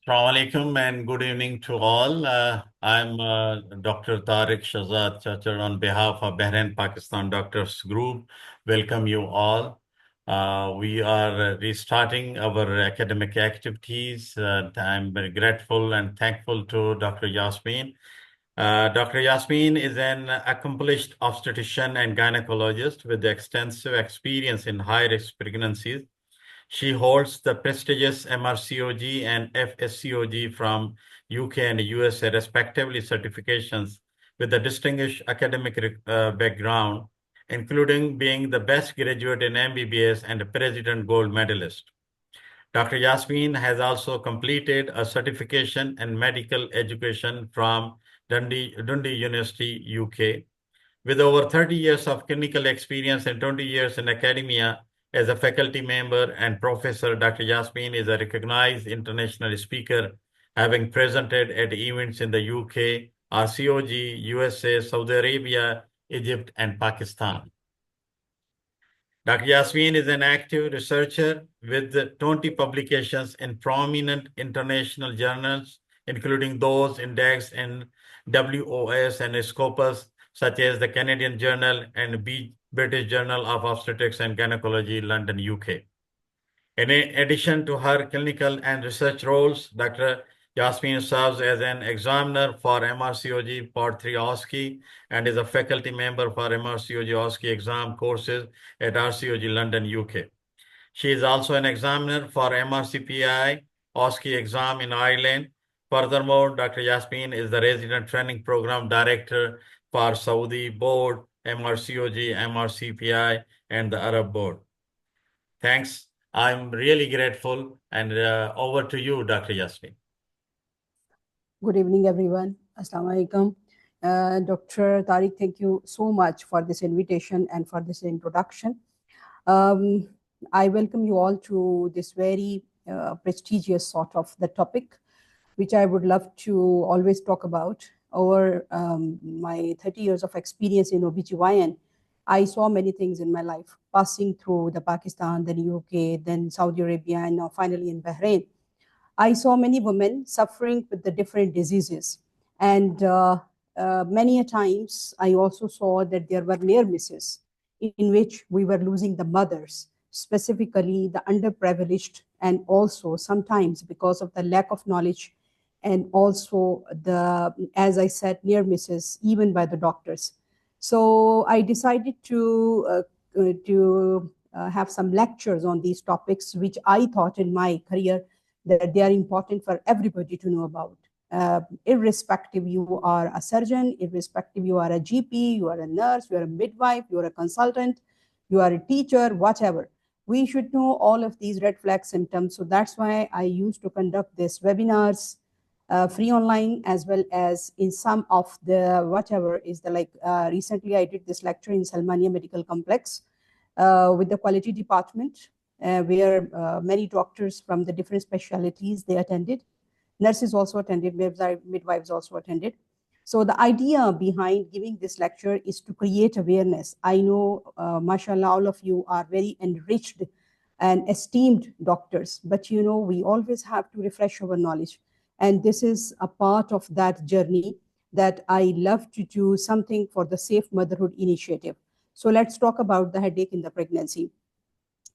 Assalamu alaikum and good evening to all. I'm Dr. Tariq Shahzad Chachar on behalf of Bahrain Pakistan Doctors Group. Welcome you all. We are restarting our academic activities. I'm very grateful and thankful to Dr. Yasmeen. Dr. Yasmeen is an accomplished obstetrician and gynecologist with extensive experience in high-risk pregnancies. She holds the prestigious MRCOG and FACOG from UK and USA respectively certifications with a distinguished academic background, including being the best graduate in MBBS and a President Gold Medalist. Dr. Yasmeen has also completed a certification in medical education from Dundee University, UK. With over 30 years of clinical experience and 20 years in academia as a faculty member and professor, Dr. Yasmeen is a recognized international speaker, having presented at events in the UK, RCOG, USA, Saudi Arabia, Egypt, and Pakistan. Dr. Yasmeen is an active researcher with 20 publications in prominent international journals, including those indexed in WOS and Scopus, such as the Canadian Journal and British Journal of Obstetrics and Gynecology, London, UK. In addition to her clinical and research roles, Dr. Yasmeen serves as an examiner for MRCOG Part 3 OSCE and is a faculty member for MRCOG OSCE exam courses at RCOG London, UK. She is also an examiner for MRCPI OSCE exam in Ireland. Furthermore, Dr. Yasmeen is the resident training program director for Saudi Board, MRCOG, MRCPI, and the Arab Board. Thanks. I'm really grateful. And over to you, Dr. Yasmeen. Good evening, everyone. Assalamu alaikum. Dr. Tariq, thank you so much for this invitation and for this introduction. I welcome you all to this very prestigious sort of the topic, which I would love to always talk about. Over my 30 years of experience in OBGYN, I saw many things in my life, passing through the Pakistan, then UK, then Saudi Arabia, and now finally in Bahrain. I saw many women suffering with the different diseases. And many a times, I also saw that there were near misses in which we were losing the mothers, specifically the underprivileged, and also sometimes because of the lack of knowledge, and also the, as I said, near misses, even by the doctors. So I decided to have some lectures on these topics, which I thought in my career that they are important for everybody to know about. Irrespective you are a surgeon, irrespective you are a GP, you are a nurse, you are a midwife, you are a consultant, you are a teacher, whatever. We should know all of these red flag symptoms. So that's why I used to conduct these webinars, free online, as well as in some of the whatever is the recently I did this lecture in Salmania Medical Complex with the quality department, where many doctors from the different specialties, they attended. Nurses also attended, midwives also attended. So the idea behind giving this lecture is to create awareness. I know, mashallah, all of you are very enriched and esteemed doctors, but you know, we always have to refresh our knowledge. And this is a part of that journey that I love to do something for the Safe Motherhood Initiative. So let's talk about the headache in the pregnancy.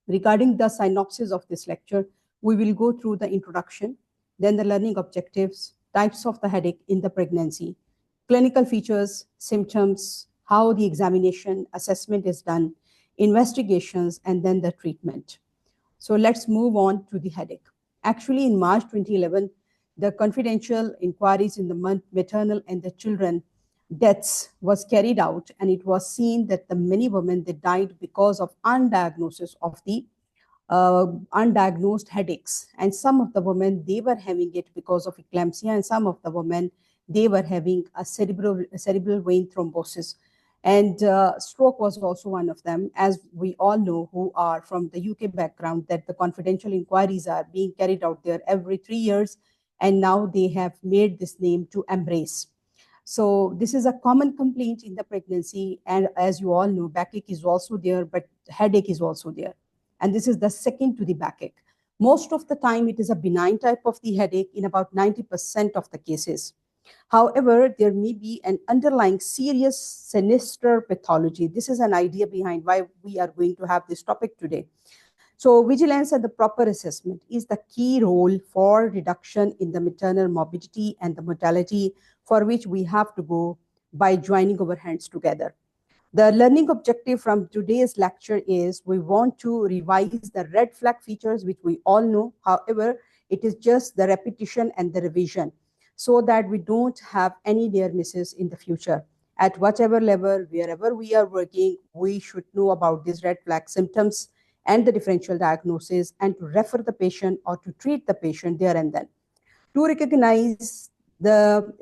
Regarding the synopsis of this lecture, we will go through the introduction, then the learning objectives, types of the headache in the pregnancy, clinical features, symptoms, how the examination assessment is done, investigations, and then the treatment. So let's move on to the headache. Actually, in March 2011, the confidential inquiries in the maternal and the children deaths was carried out, and it was seen that the many women, they died because of undiagnosis of the undiagnosed headaches. And some of the women, they were having it because of eclampsia, and some of the women, they were having a cerebral vein thrombosis. And stroke was also one of them, as we all know who are from the UK background, that the confidential inquiries are being carried out there every 3 years. And now they have made this name to embrace. So this is a common complaint in the pregnancy. And as you all know, backache is also there, but headache is also there. And this is the second to the backache. Most of the time, it is a benign type of the headache in about 90% of the cases. However, there may be an underlying serious sinister pathology. This is an idea behind why we are going to have this topic today. So vigilance and the proper assessment is the key role for reduction in the maternal morbidity and the mortality, for which we have to go by joining our hands together. The learning objective from today's lecture is we want to revise the red flag features, which we all know. However, it is just the repetition and the revision so that we don't have any near misses in the future. At whatever level, wherever we are working, we should know about these red flag symptoms and the differential diagnosis, and to refer the patient or to treat the patient there and then. To recognize the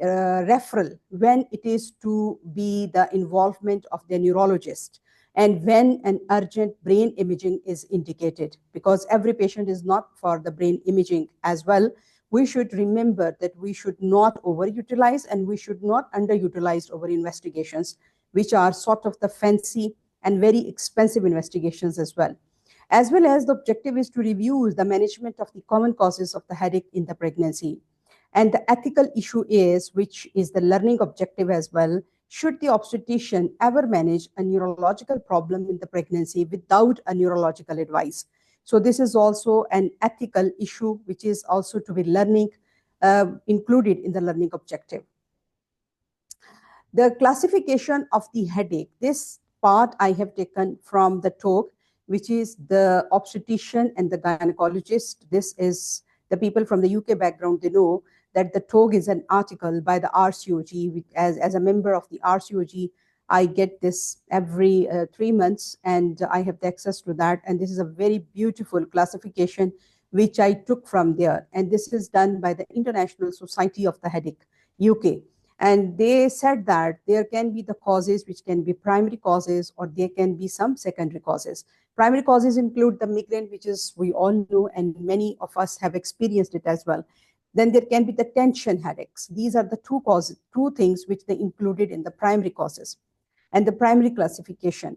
referral when it is to be the involvement of the neurologist, and when an urgent brain imaging is indicated, because every patient is not for the brain imaging as well. We should remember that we should not overutilize and we should not underutilize our investigations, which are sort of the fancy and very expensive investigations as well. As well as the objective is to review the management of the common causes of the headache in the pregnancy. And the ethical issue is, which is the learning objective as well, should the obstetrician ever manage a neurological problem in the pregnancy without a neurological advice? So this is also an ethical issue, which is also to be learning, included in the learning objective. The classification of the headache, this part I have taken from the talk, which is the obstetrician and the gynecologist. This is the people from the UK background, they know that the talk is an article by the RCOG. As a member of the RCOG, I get this every 3 months, and I have the access to that. And this is a very beautiful classification, which I took from there. And this is done by the International Society of the Headache, UK. And they said that there can be the causes, which can be primary causes, or there can be some secondary causes. Primary causes include the migraine, which is we all know, and many of us have experienced it as well. Then there can be the tension headaches. These are the two things which they included in the primary causes and the primary classification.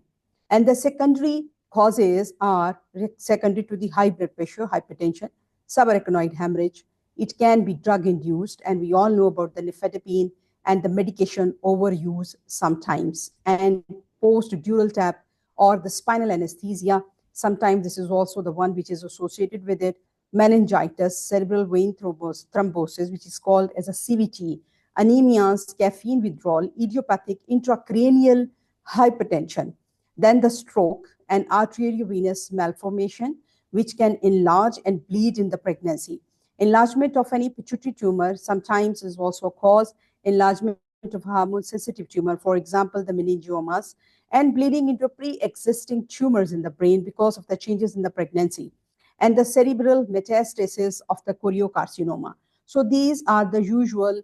And the secondary causes are secondary to the high blood pressure, hypertension, subarachnoid hemorrhage. It can be drug-induced, and we all know about the nifedipine and the medication overuse sometimes, and post-dural tap or the spinal anesthesia. Sometimes this is also the one which is associated with it. Meningitis, cerebral vein thrombosis, which is called as a CVT, anemias, caffeine withdrawal, idiopathic intracranial hypertension. Then the stroke and arteriovenous malformation, which can enlarge and bleed in the pregnancy. Enlargement of any pituitary tumor sometimes is also cause enlargement of hormone-sensitive tumor, for example, the meningiomas, and bleeding into pre-existing tumors in the brain because of the changes in the pregnancy, and the cerebral metastasis of the cholangiocarcinoma. So these are the usual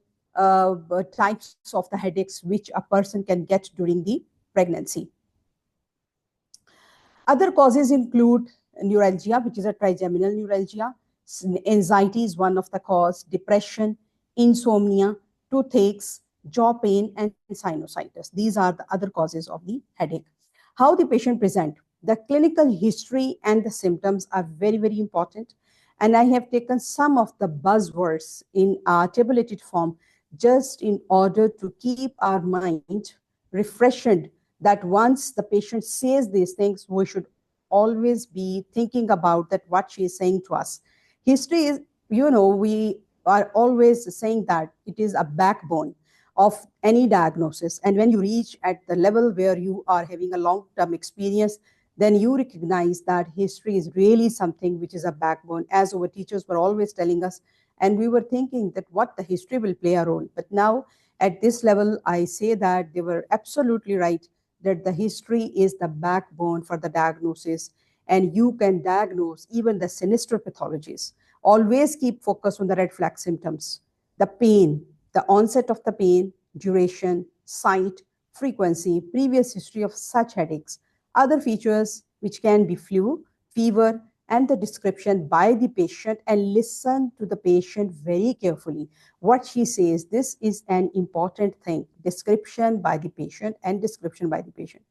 types of the headaches which a person can get during the pregnancy. Other causes include neuralgia, which is a trigeminal neuralgia. Anxiety is one of the cause, depression, insomnia, toothaches, jaw pain, and sinusitis. These are the other causes of the headache. How the patient present. The clinical history and the symptoms are very, very important. And I have taken some of the buzzwords in a tabulated form just in order to keep our mind refreshed, that once the patient says these things, we should always be thinking about that what she is saying to us. History is, we are always saying that it is a backbone of any diagnosis. And when you reach at the level where you are having a long-term experience, then you recognize that history is really something which is a backbone, as our teachers were always telling us. And we were thinking that what the history will play a role. But now at this level, I say that they were absolutely right, that the history is the backbone for the diagnosis. And you can diagnose even the sinister pathologies. Always keep focus on the red flag symptoms, the pain, the onset of the pain, duration, site, frequency, previous history of such headaches, other features which can be flu, fever, and the description by the patient, and listen to the patient very carefully. What she says, this is an important thing, description by the patient and description by the patient.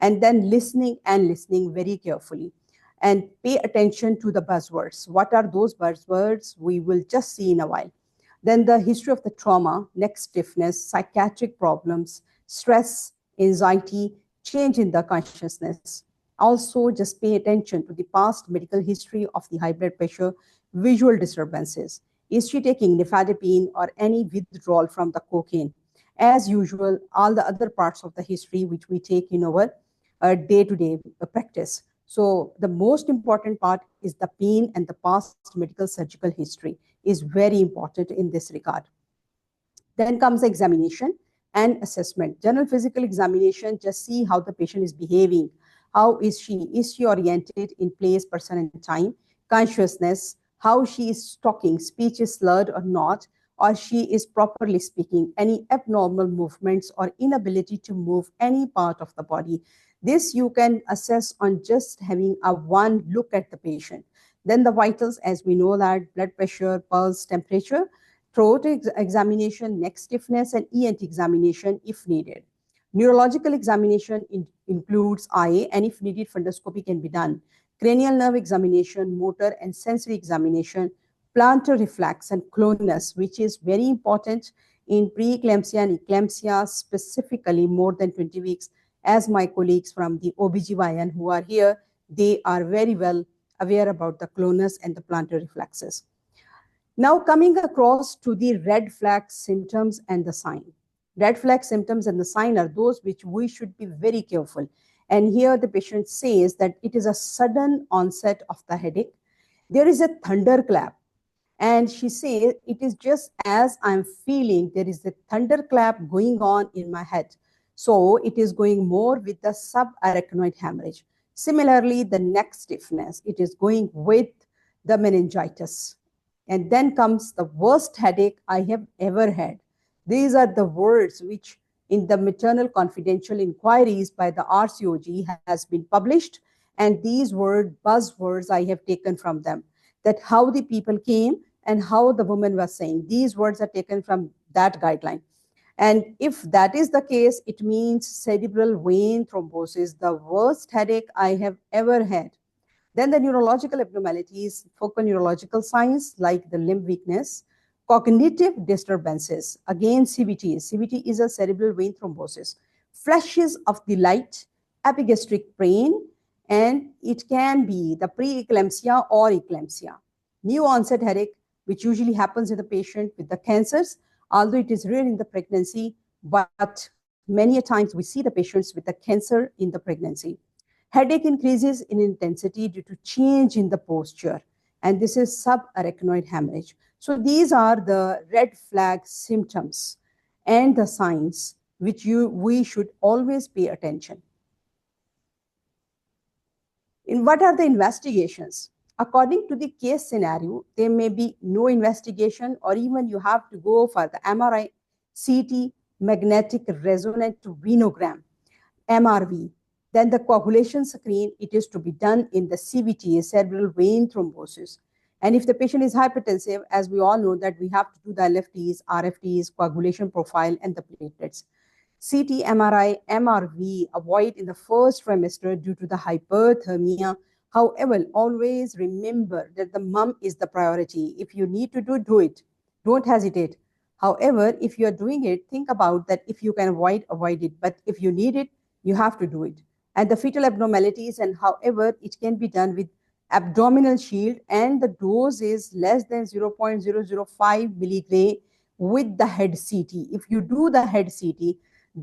And then listening and listening very carefully. and pay attention to the buzzwords. What are those buzzwords? We will just see in a while. Then the history of the trauma, neck stiffness, psychiatric problems, stress, anxiety, change in the consciousness. Also, just pay attention to the past medical history of the high blood pressure, visual disturbances. Is she taking nifedipine or any withdrawal from the cocaine? As usual, all the other parts of the history which we take in our day-to-day practice. So the most important part is the pain, and the past medical surgical history is very important in this regard. Then comes examination and assessment. General physical examination, just see how the patient is behaving. How is she? Is she oriented in place, person, and time? Consciousness, how she is talking, speech is slurred or not, or she is properly speaking, any abnormal movements or inability to move any part of the body. This you can assess on just having a one look at the patient. Then the vitals, as we know that blood pressure, pulse, temperature, throat examination, neck stiffness, and ENT examination if needed. Neurological examination includes eye, and if needed, fundoscopy can be done. Cranial nerve examination, motor and sensory examination, plantar reflex and clonus, which is very important in preeclampsia and eclampsia, specifically more than 20 weeks. As my colleagues from the OBGYN who are here, they are very well aware about the clonus and the plantar reflexes. Now coming across to the red flag symptoms and the sign. Red flag symptoms and the sign are those which we should be very careful. And here the patient says that it is a sudden onset of the headache. There is a thunderclap. And she says, it is just as I'm feeling there is a thunderclap going on in my head. So it is going more with the subarachnoid hemorrhage. Similarly, the neck stiffness, it is going with the meningitis. And then comes the worst headache I have ever had. These are the words which in the maternal confidential inquiries by the RCOG has been published. And these buzzwords I have taken from them, that how the people came and how the woman was saying. These words are taken from that guideline. And if that is the case, it means cerebral vein thrombosis, the worst headache I have ever had. Then the neurological abnormalities, focal neurological signs like the limb weakness, cognitive disturbances, again CVT. CVT is a cerebral vein thrombosis, flashes of the light, epigastric pain, and it can be the preeclampsia or eclampsia. New onset headache, which usually happens in the patient with the cancers, although it is rare in the pregnancy, but many a times we see the patients with the cancer in the pregnancy. Headache increases in intensity due to change in the posture, and this is subarachnoid hemorrhage. So these are the red flag symptoms and the signs which we should always pay attention. In what are the investigations? According to the case scenario, there may be no investigation, or even you have to go for the MRI, CT, magnetic resonant venogram, MRV. Then the coagulation screen, it is to be done in the CVT, cerebral vein thrombosis. And if the patient is hypertensive, as we all know that we have to do the LFTs, RFTs, coagulation profile, and the platelets. CT, MRI, MRV, avoid in the first trimester due to the hyperthermia. However, always remember that the mom is the priority. If you need to do it. Don't hesitate. However, if you are doing it, think about that if you can avoid it. But if you need it, you have to do it. And the fetal abnormalities, and however, it can be done with abdominal shield, and the dose is less than 0.005 milligray with the head CT. If you do the head CT,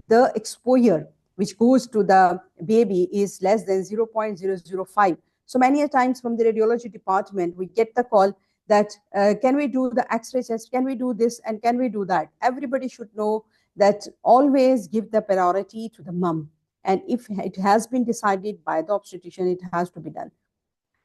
the exposure which goes to the baby is less than 0.005. So many times from the radiology department, we get the call that can we do the X-ray test, can we do this, and can we do that? Everybody should know that always give the priority to the mom. And if it has been decided by the obstetrician, it has to be done.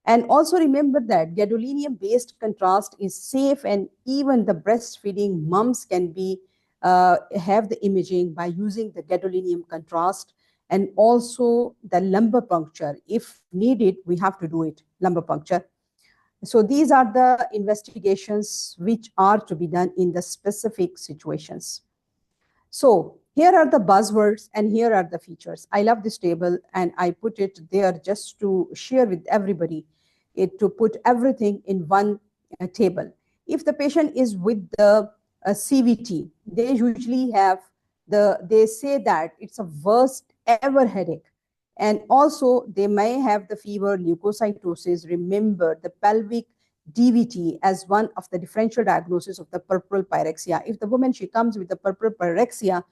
And also remember that gadolinium-based contrast is safe, and even the breastfeeding moms can be have the imaging by using the gadolinium contrast, and also the lumbar puncture. If needed, we have to do it, lumbar puncture. So these are the investigations which are to be done in the specific situations. So Here are the buzzwords and here are the features. I love this table and I put it there just to share with everybody, to put everything in one table. If the patient is with the CVT, they usually have they say that it's a worst ever headache. And also they may have the fever, leukocytosis. Remember the pelvic DVT as one of the differential diagnosis of the purple pyrexia. If the woman, she comes with the purple pyrexia,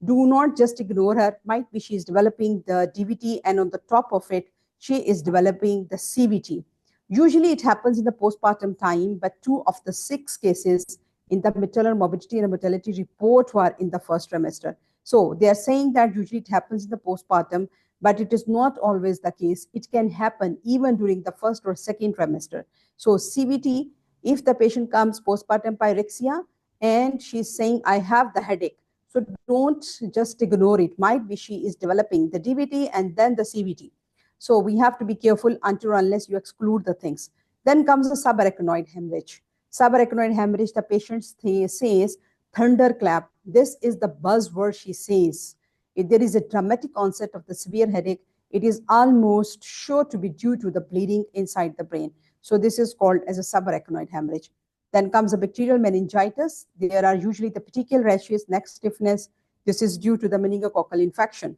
do not just ignore her. Might be she is developing the DVT and on the top of it, she is developing the CVT. Usually it happens in the postpartum time, but 2 of the 6 cases in the maternal morbidity and mortality report were in the first trimester. So they are saying that usually it happens in the postpartum, but it is not always the case. It can happen even during the first or second trimester. So CVT, if the patient comes postpartum pyrexia and she's saying, I have the headache, so don't just ignore it. Might be she is developing the DVT and then the CVT. So we have to be careful until or unless you exclude the things. Then comes the subarachnoid hemorrhage. Subarachnoid hemorrhage, the patient says thunderclap. This is the buzzword she says. If there is a dramatic onset of the severe headache, it is almost sure to be due to the bleeding inside the brain. So this is called as a subarachnoid hemorrhage. Then comes a bacterial meningitis. There are usually the petechial rashes, neck stiffness. This is due to the meningococcal infection.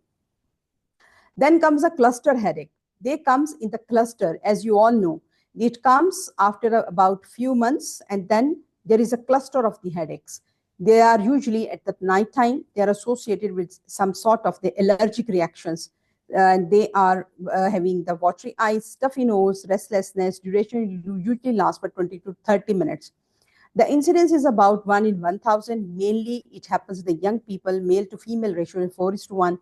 Then comes a cluster headache. They comes in the cluster, as you all know. It comes after about few months, and then there is a cluster of the headaches. They are usually at the night time. They are associated with some sort of the allergic reactions. They are having the watery eyes, stuffy nose, restlessness. Duration usually lasts for 20 to 30 minutes. The incidence is about 1 in 1,000. Mainly, it happens in the young people, male to female ratio is 4:1.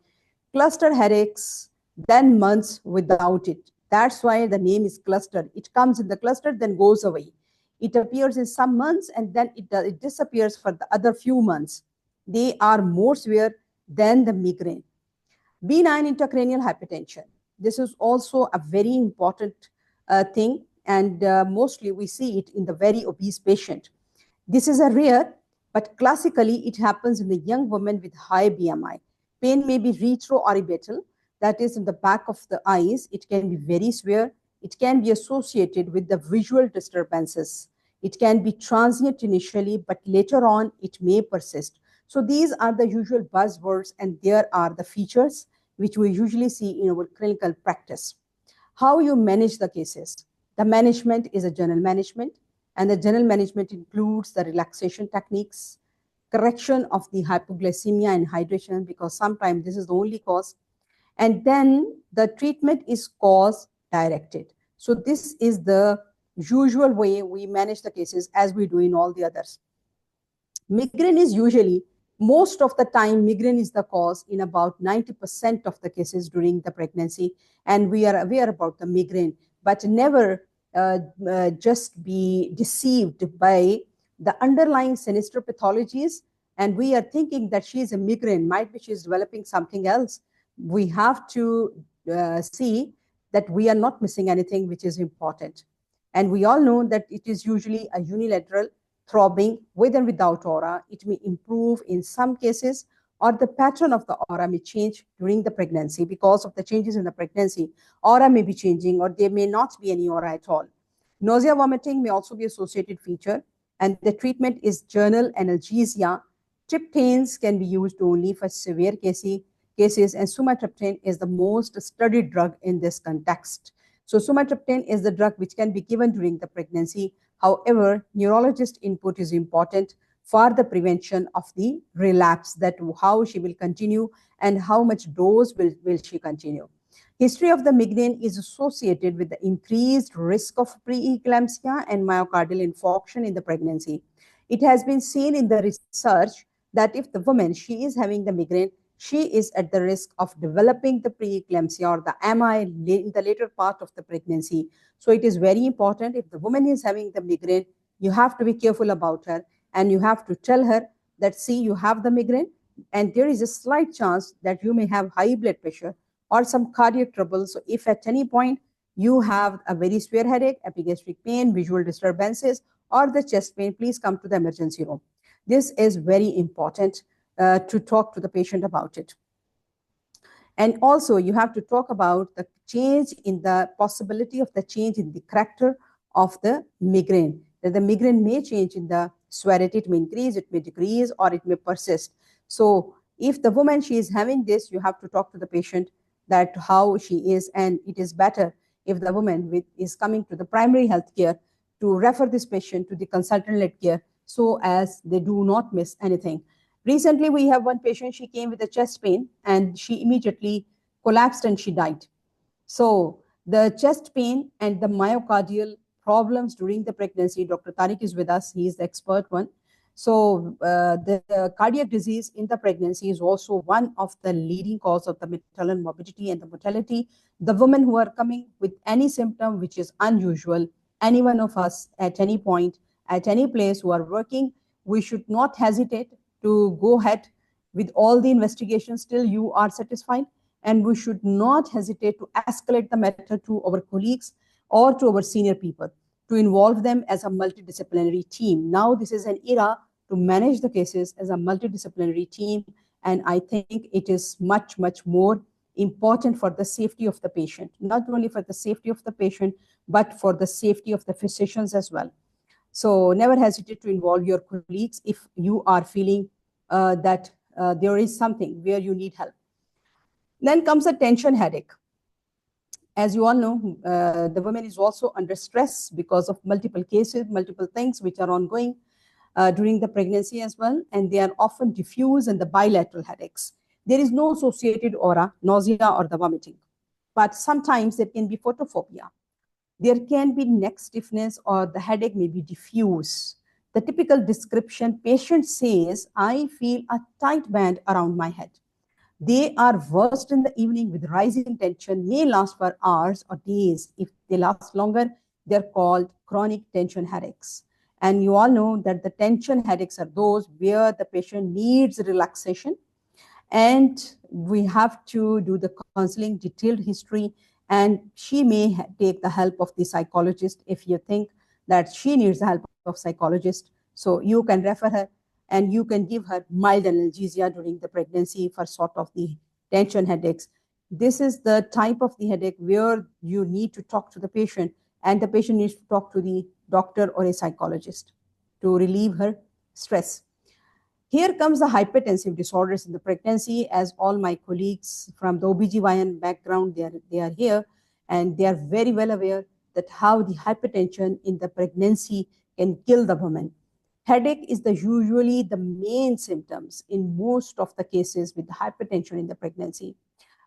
Cluster headaches, then months without it. That's why the name is cluster. It comes in the cluster, then goes away. It appears in some months, and then it disappears for the other few months. They are more severe than the migraine. Benign intracranial hypertension. This is also a very important thing, and mostly we see it in the very obese patient. This is a rare, but classically it happens in the young woman with high BMI. Pain may be retroorbital, that is in the back of the eyes. It can be very severe. It can be associated with the visual disturbances. It can be transient initially, but later on it may persist. So these are the usual buzzwords, and there are the features which we usually see in our clinical practice. How you manage the cases. The management is a general management, and the general management includes the relaxation techniques, correction of the hypoglycemia and hydration, because sometimes this is the only cause. And then the treatment is cause directed. So this is the usual way we manage the cases as we do in all the others. Migraine is usually, most of the time, migraine is the cause in about 90% of the cases during the pregnancy. And we are aware about the migraine, but never just be deceived by the underlying sinister pathologies. And we are thinking that she is a migraine, might be she's developing something else. We have to see that we are not missing anything which is important. And we all know that it is usually a unilateral throbbing with and without aura. It may improve in some cases, or the pattern of the aura may change during the pregnancy. Because of the changes in the pregnancy, aura may be changing, or there may not be any aura at all. Nausea, vomiting may also be associated feature, and the treatment is general analgesia. Triptans can be used only for severe cases, and sumatriptan is the most studied drug in this context. So sumatriptan is the drug which can be given during the pregnancy. However, neurologist input is important for the prevention of the relapse, that how she will continue and how much dose will she continue. History of the migraine is associated with the increased risk of preeclampsia and myocardial infarction in the pregnancy. It has been seen in the research that if the woman, she is having the migraine, she is at the risk of developing the preeclampsia or the MI in the later part of the pregnancy. So it is very important, if the woman is having the migraine, you have to be careful about her, and you have to tell her that, see, you have the migraine, and there is a slight chance that you may have high blood pressure or some cardiac trouble. So if at any point you have a very severe headache, epigastric pain, visual disturbances, or the chest pain, please come to the emergency room. This is very important. to talk to the patient about it. And also you have to talk about the change in the possibility of the change in the character of the migraine. That the migraine may change in the severity, it may increase, it may decrease, or it may persist. So if the woman, she is having this, you have to talk to the patient that how she is, and it is better if the woman is coming to the primary health care to refer this patient to the consultant-led care so as they do not miss anything. Recently, we have one patient, she came with a chest pain and she immediately collapsed and she died. So the chest pain and the myocardial problems during the pregnancy, Dr. Tariq is with us, he is the expert one. So the cardiac disease in the pregnancy is also one of the leading cause of the maternal morbidity and the mortality. The women who are coming with any symptom which is unusual, any one of us at any point, at any place who are working, we should not hesitate to go ahead with all the investigations till you are satisfied. And we should not hesitate to escalate the matter to our colleagues or to our senior people to involve them as a multidisciplinary team. Now, this is an era to manage the cases as a multidisciplinary team. And I think it is much, much more important for the safety of the patient, not only for the safety of the patient, but for the safety of the physicians as well. So never hesitate to involve your colleagues if you are feeling that there is something where you need help. Then comes a tension headache. As you all know, the woman is also under stress because of multiple cases, multiple things which are ongoing during the pregnancy as well. And they are often diffuse and the bilateral headaches. There is no associated aura, nausea or the vomiting. But sometimes there can be photophobia. There can be neck stiffness or the headache may be diffuse. The typical description, patient says, I feel a tight band around my head. They are worst in the evening with rising tension, may last for hours or days. If they last longer, they're called chronic tension headaches. And you all know that the tension headaches are those where the patient needs relaxation. And we have to do the counseling, detailed history, and she may take the help of the psychologist if you think that she needs the help of psychologist. So you can refer her and you can give her mild analgesia during the pregnancy for sort of the tension headaches. This is the type of the headache where you need to talk to the patient and the patient needs to talk to the doctor or a psychologist to relieve her stress. Here comes the hypertensive disorders in the pregnancy. As all my colleagues from the OBGYN background, they are here and they are very well aware that how the hypertension in the pregnancy can kill the woman. Headache is usually the main symptoms in most of the cases with hypertension in the pregnancy.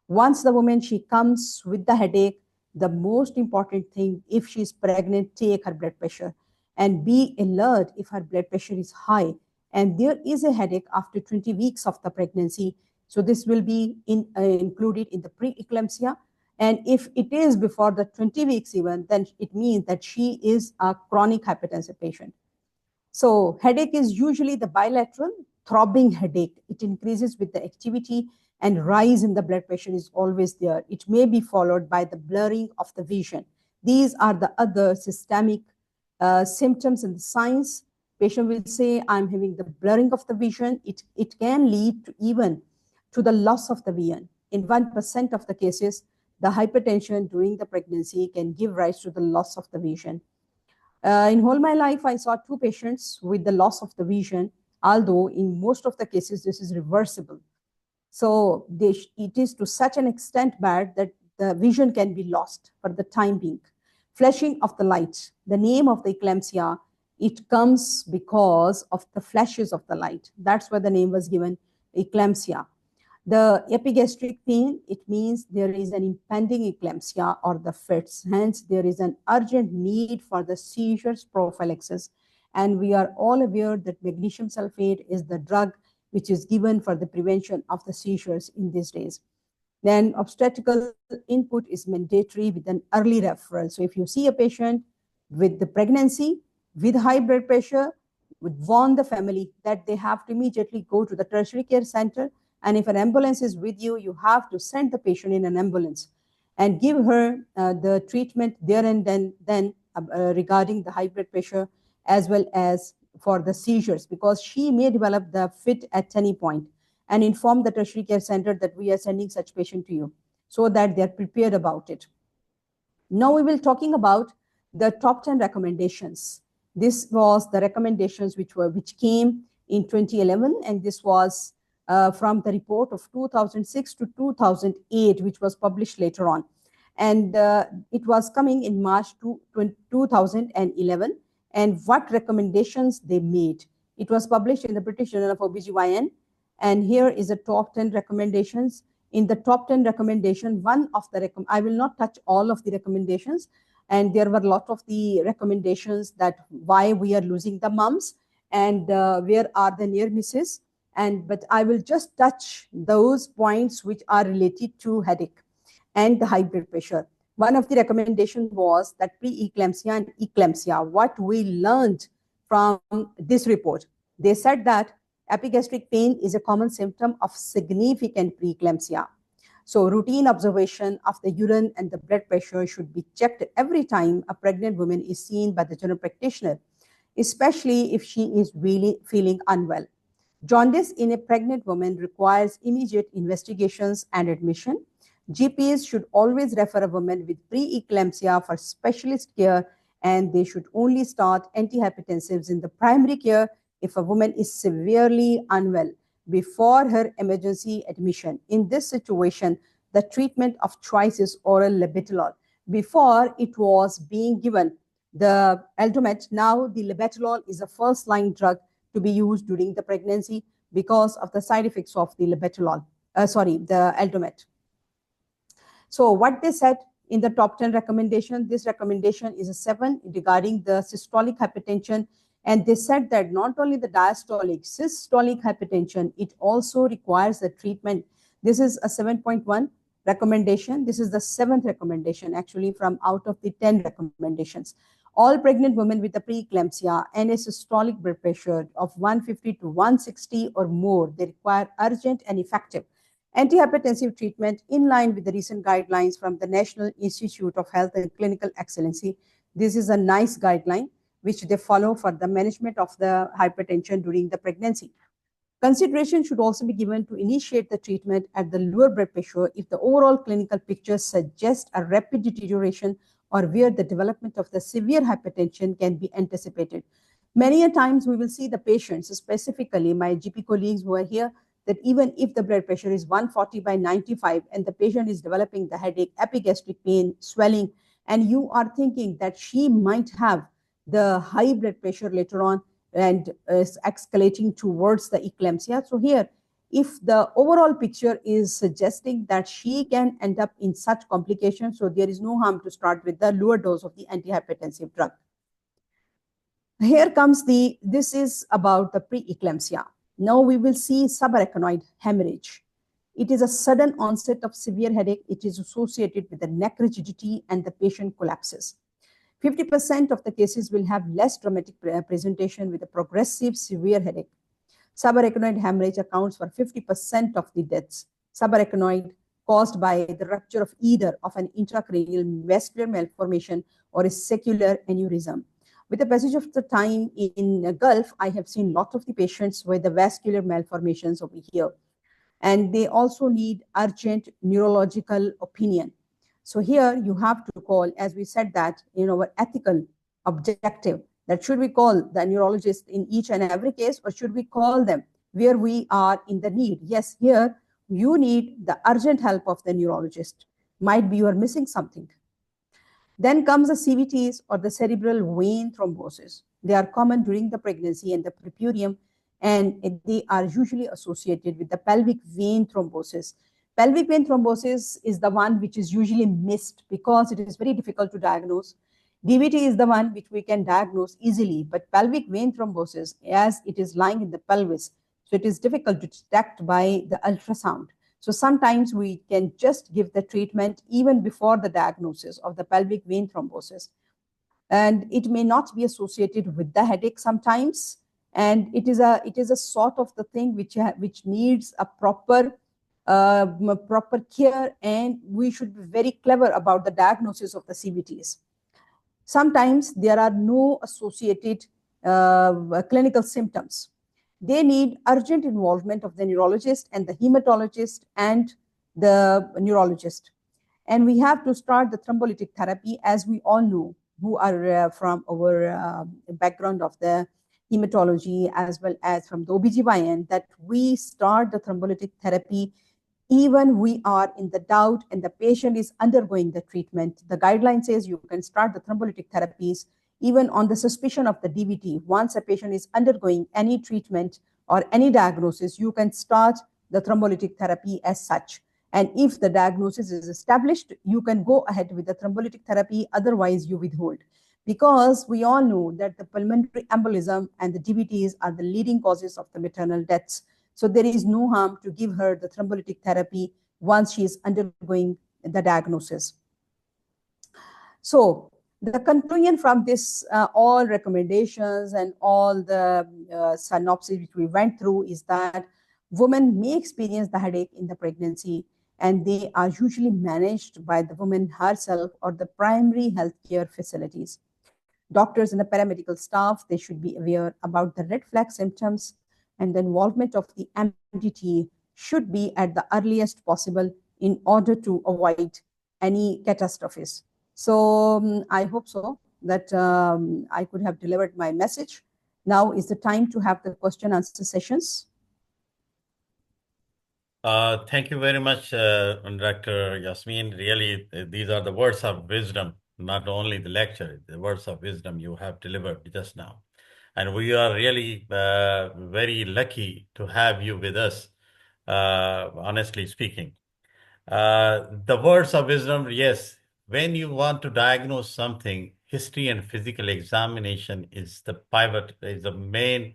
Once the woman, she comes with the headache, the most important thing, if she's pregnant, take her blood pressure and be alert if her blood pressure is high. And there is a headache after 20 weeks of the pregnancy. So this will be included in the preeclampsia. And if it is before the 20 weeks even, then it means that she is a chronic hypertensive patient. So headache is usually the bilateral throbbing headache. It increases with the activity and rise in the blood pressure is always there. It may be followed by the blurring of the vision. These are the other systemic symptoms and signs. Patient will say, I'm having the blurring of the vision. It can lead to even to the loss of the vision. In 1% of the cases, the hypertension during the pregnancy can give rise to the loss of the vision. In whole my life, I saw 2 patients with the loss of the vision, although in most of the cases, this is reversible. So it is to such an extent bad that the vision can be lost for the time being. Flashing of the light, the name of the eclampsia, it comes because of the flashes of the light. That's why the name was given, eclampsia. The epigastric pain, it means there is an impending eclampsia or the fits. Hence, there is an urgent need for the seizures prophylaxis. And we are all aware that magnesium sulfate is the drug which is given for the prevention of the seizures in these days. Then obstetrical input is mandatory with an early referral. So if you see a patient with the pregnancy, with high blood pressure, would warn the family that they have to immediately go to the tertiary care center. And if an ambulance is with you, you have to send the patient in an ambulance and give her the treatment there and then regarding the high blood pressure as well as for the seizures, because she may develop the fit at any point. and inform the tertiary care center that we are sending such patient to you so that they're prepared about it. Now we will talking about the top 10 recommendations. This was the recommendations which came in 2011, and this was from the report of 2006 to 2008, which was published later on. And it was coming in March 2011. And what recommendations they made. It was published in the British Journal of OBGYN. And here is the top 10 recommendations. In the top 10 recommendation, one of the I will not touch all of the recommendations, and there were a lot of the recommendations that why we are losing the moms and where are the near misses, but I will just touch those points which are related to headache and the high blood pressure. One of the recommendations was that pre-eclampsia and eclampsia, what we learned from this report. They said that epigastric pain is a common symptom of significant preeclampsia. So routine observation of the urine and the blood pressure should be checked every time a pregnant woman is seen by the general practitioner, especially if she is really feeling unwell. Jaundice in a pregnant woman requires immediate investigations and admission. GPs should always refer a woman with preeclampsia for specialist care, and they should only start antihypertensives in the primary care if a woman is severely unwell before her emergency admission. In this situation, the treatment of choice is oral labetalol. Before it was being given the Aldomet, now the labetalol is a first-line drug to be used during the pregnancy because of the side effects of the labetalol, the Aldomet. So what they said in the top 10 recommendation, this recommendation is a 7 regarding the systolic hypertension. And they said that not only the diastolic, systolic hypertension, it also requires a treatment. This is a 7.1 recommendation. This is the 7th recommendation actually from out of the 10 recommendations. All pregnant women with a preeclampsia and a systolic blood pressure of 150 to 160 or more, they require urgent and effective antihypertensive treatment in line with the recent guidelines from the National Institute of Health and Clinical Excellency. This is a nice guideline which they follow for the management of the hypertension during the pregnancy. Consideration should also be given to initiate the treatment at the lower blood pressure if the overall clinical picture suggests a rapid deterioration or where the development of the severe hypertension can be anticipated. Many a times we will see the patients, specifically my GP colleagues who are here, that even if the blood pressure is 140/95 and the patient is developing the headache, epigastric pain, swelling, and you are thinking that she might have the high blood pressure later on and is escalating towards the eclampsia. So here, if the overall picture is suggesting that she can end up in such complications, so there is no harm to start with the lower dose of the antihypertensive drug. Here comes this is about the preeclampsia. Now we will see subarachnoid hemorrhage. It is a sudden onset of severe headache. It is associated with the neck rigidity and the patient collapses. 50% of the cases will have less dramatic presentation with a progressive severe headache. Subarachnoid hemorrhage accounts for 50% of the deaths. Subarachnoid caused by the rupture of either of an intracranial vascular malformation or a secular aneurysm. With the passage of the time in the Gulf, I have seen a lot of the patients with the vascular malformations over here. And they also need urgent neurological opinion. So here you have to call, as we said that in our ethical objective, that should we call the neurologist in each and every case, or should we call them where we are in the need? Yes, here you need the urgent help of the neurologist. Might be you are missing something. Then comes the CVTs or the cerebral vein thrombosis. They are common during the pregnancy and the prepurium, and they are usually associated with the pelvic vein thrombosis. Pelvic vein thrombosis is the one which is usually missed because it is very difficult to diagnose. DVT is the one which we can diagnose easily, but pelvic vein thrombosis, as it is lying in the pelvis, so it is difficult to detect by the ultrasound. So sometimes we can just give the treatment even before the diagnosis of the pelvic vein thrombosis. And it may not be associated with the headache sometimes. And it is a sort of the thing which needs a proper care, and we should be very clever about the diagnosis of the CVTs. Sometimes there are no associated clinical symptoms. they need urgent involvement of the neurologist and the hematologist and the neurologist. And we have to start the thrombolytic therapy, as we all know, who are from our background of the hematology as well as from the OBGYN, that we start the thrombolytic therapy even we are in the doubt and the patient is undergoing the treatment. The guideline says you can start the thrombolytic therapies even on the suspicion of the DVT. Once a patient is undergoing any treatment or any diagnosis, you can start the thrombolytic therapy as such. And if the diagnosis is established, you can go ahead with the thrombolytic therapy, otherwise you withhold. Because we all know that the pulmonary embolism and the DVTs are the leading causes of the maternal deaths. So there is no harm to give her the thrombolytic therapy once she is undergoing the diagnosis. So the conclusion from this all recommendations and all the synopsis which we went through is that women may experience the headache in the pregnancy, and they are usually managed by the woman herself or the primary healthcare facilities. Doctors and the paramedical staff, they should be aware about the red flag symptoms, and the involvement of the MDT should be at the earliest possible in order to avoid any catastrophes. So I hope so that I could have delivered my message. Now is the time to have the question answer sessions. Thank you very much, Dr. Yasmeen. Really, these are the words of wisdom, not only the lecture, the words of wisdom you have delivered just now. And we are really very lucky to have you with us, honestly speaking. The words of wisdom, yes, when you want to diagnose something, history and physical examination is the pivot, is the main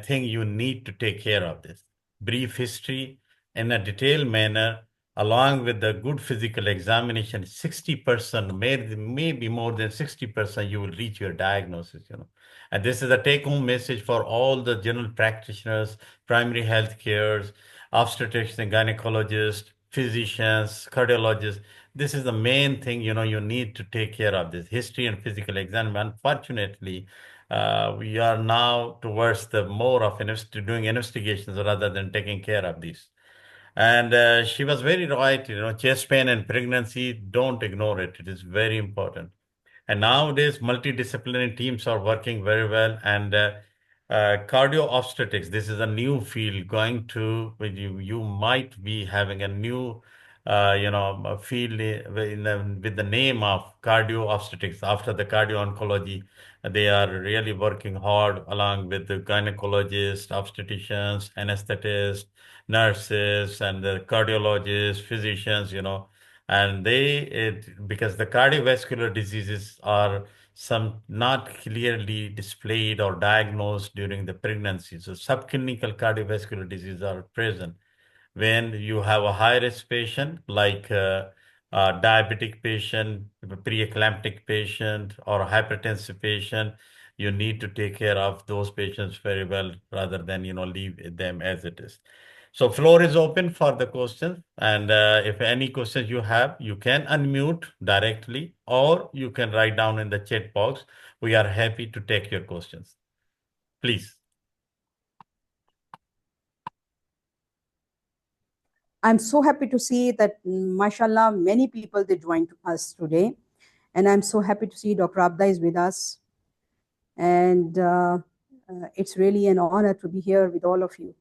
thing you need to take care of this. Brief history in a detailed manner, along with the good physical examination, 60%, maybe more than 60%, you will reach your diagnosis. And this is a take-home message for all the general practitioners, primary health cares, obstetricians and gynecologists, physicians, cardiologists. This is the main thing, you need to take care of this history and physical exam. Unfortunately, we are now towards the more of doing investigations rather than taking care of these. And she was very right, chest pain and pregnancy, don't ignore it. It is very important. And nowadays, multidisciplinary teams are working very well. And cardio obstetrics, this is a new field going to, you might be having a new, field with the name of cardio obstetrics. After the cardio oncology, they are really working hard along with the gynecologists, obstetricians, anesthetists, nurses, and the cardiologists, physicians. And because the cardiovascular diseases are some not clearly displayed or diagnosed during the pregnancy. So subclinical cardiovascular diseases are present when you have a high risk patient like a diabetic patient, preeclamptic patient, or a hypertensive patient. You need to take care of those patients very well rather than leave them as it is. So floor is open for the questions, and if any questions you have, you can unmute directly or you can write down in the chat box. We are happy to take your questions. Please. I'm so happy to see that, mashallah, many people they joined us today. And I'm so happy to see Dr. Abda is with us. And it's really an honor to be here with all of you.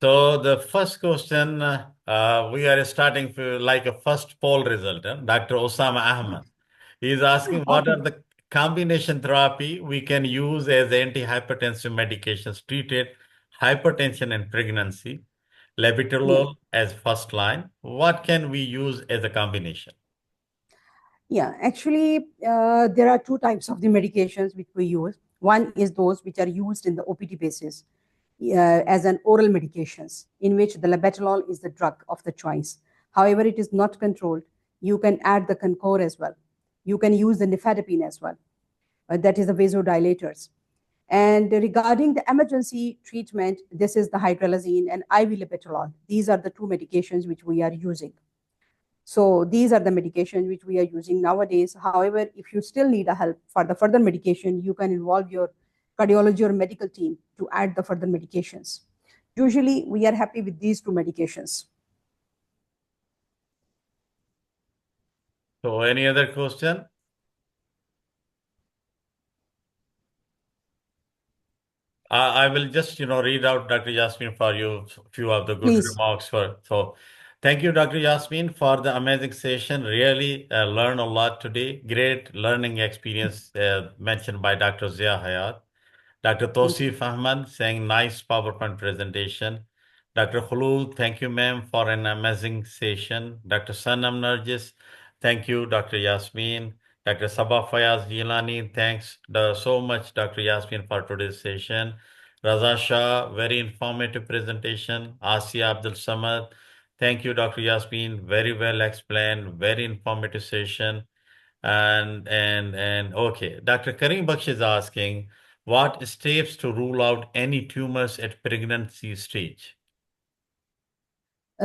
So the first question, we are starting like a first poll result. Dr. Osama Ahmed. He is asking what Okay. are the combination therapy we can use as antihypertensive medications treated hypertension and pregnancy, Yeah. labetalol as first line. What can we use as a combination? Yeah, actually, there are two types of the medications which we use. One is those which are used in the OPT basis as an oral medications, in which the labetalol is the drug of the choice. However, it is not controlled. You can add the Concor as well. You can use the nifedipine as well. That is the vasodilators. And regarding the emergency treatment, this is the hydralazine and IV labetalol. These are the two medications which we are using. So these are the medications which we are using nowadays. However, if you still need a help for the further medication, you can involve your cardiology or medical team to add the further medications. Usually, we are happy with these two medications. So any other question? I will just, read out Dr. Yasmeen for you a few of the good Please. remarks so thank you, Dr. Yasmeen, for the amazing session. Really learned a lot today. Great learning experience mentioned by Dr. Zia Hayat. Dr. Tosif Ahmad saying nice PowerPoint presentation. Dr. Khulud, thank you, ma'am, for an amazing session. Dr. Sanam Narjis, thank you, Dr. Yasmeen. Dr. Sabah Fayaz Gilani, thanks so much, Dr. Yasmeen, for today's session. Raza Shah, very informative presentation. Asia Abdul Samad, thank you, Dr. Yasmeen. Very well explained, very informative session. And okay, Dr. Karim Baksh is asking, what steps to rule out any tumors at pregnancy stage?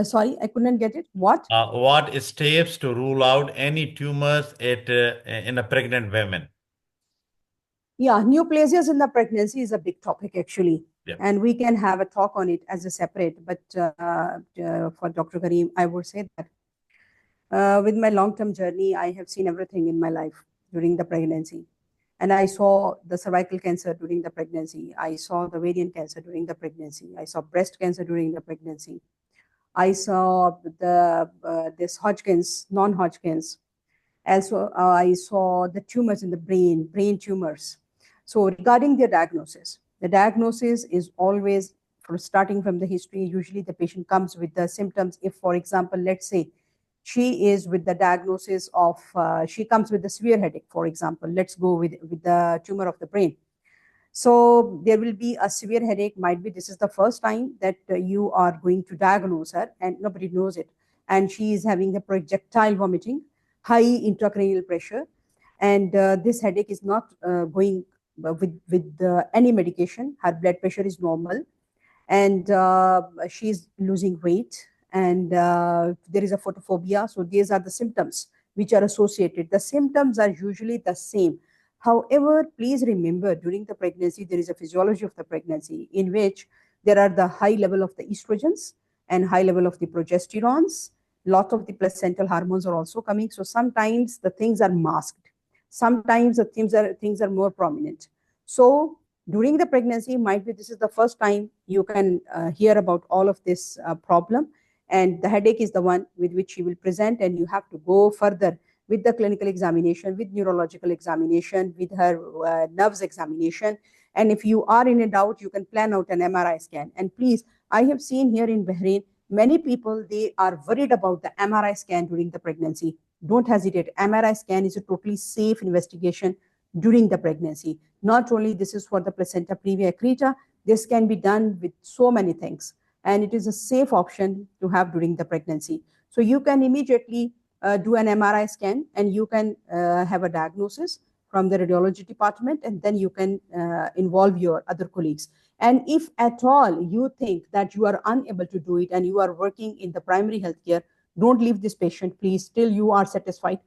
Sorry, I couldn't get it. What? What steps to rule out any tumors in a pregnant woman? Yeah, neoplasias in the pregnancy is a big topic actually. Yeah. And we can have a talk on it as a separate, but for Dr. Karim, I would say that with my long-term journey, I have seen everything in my life during the pregnancy. And I saw the cervical cancer during the pregnancy. I saw the ovarian cancer during the pregnancy. I saw breast cancer during the pregnancy. I saw this Hodgkin's, non-Hodgkin's. Also, I saw the tumors in the brain tumors. So regarding the diagnosis is always starting from the history. Usually the patient comes with the symptoms. If, for example, let's say she is with the diagnosis of, she comes with a severe headache, for example, let's go with the tumor of the brain. So there will be a severe headache. Might be this is the first time that you are going to diagnose her and nobody knows it. And she is having the projectile vomiting, high intracranial pressure. And this headache is not going with any medication. Her blood pressure is normal. And she's losing weight. And there is a photophobia. So these are the symptoms which are associated. The symptoms are usually the same. However, please remember during the pregnancy, there is a physiology of the pregnancy in which there are the high level of the estrogens and high level of the progesterones. Lot of the placental hormones are also coming. So sometimes the things are masked. Sometimes the things are more prominent. So during the pregnancy, might be this is the first time you can hear about all of this problem. And the headache is the one with which she will present, and you have to go further with the clinical examination, with neurological examination, with her nerves examination. And if you are in a doubt, you can plan out an MRI scan. And please, I have seen here in Bahrain, many people, they are worried about the MRI scan during the pregnancy. Don't hesitate. MRI scan is a totally safe investigation during the pregnancy. Not only this is for the placenta previa accreta, this can be done with so many things. And it is a safe option to have during the pregnancy. So you can immediately do an MRI scan and you can have a diagnosis from the radiology department, and then you can involve your other colleagues. And if at all you think that you are unable to do it and you are working in the primary healthcare, don't leave this patient, please, till you are satisfied.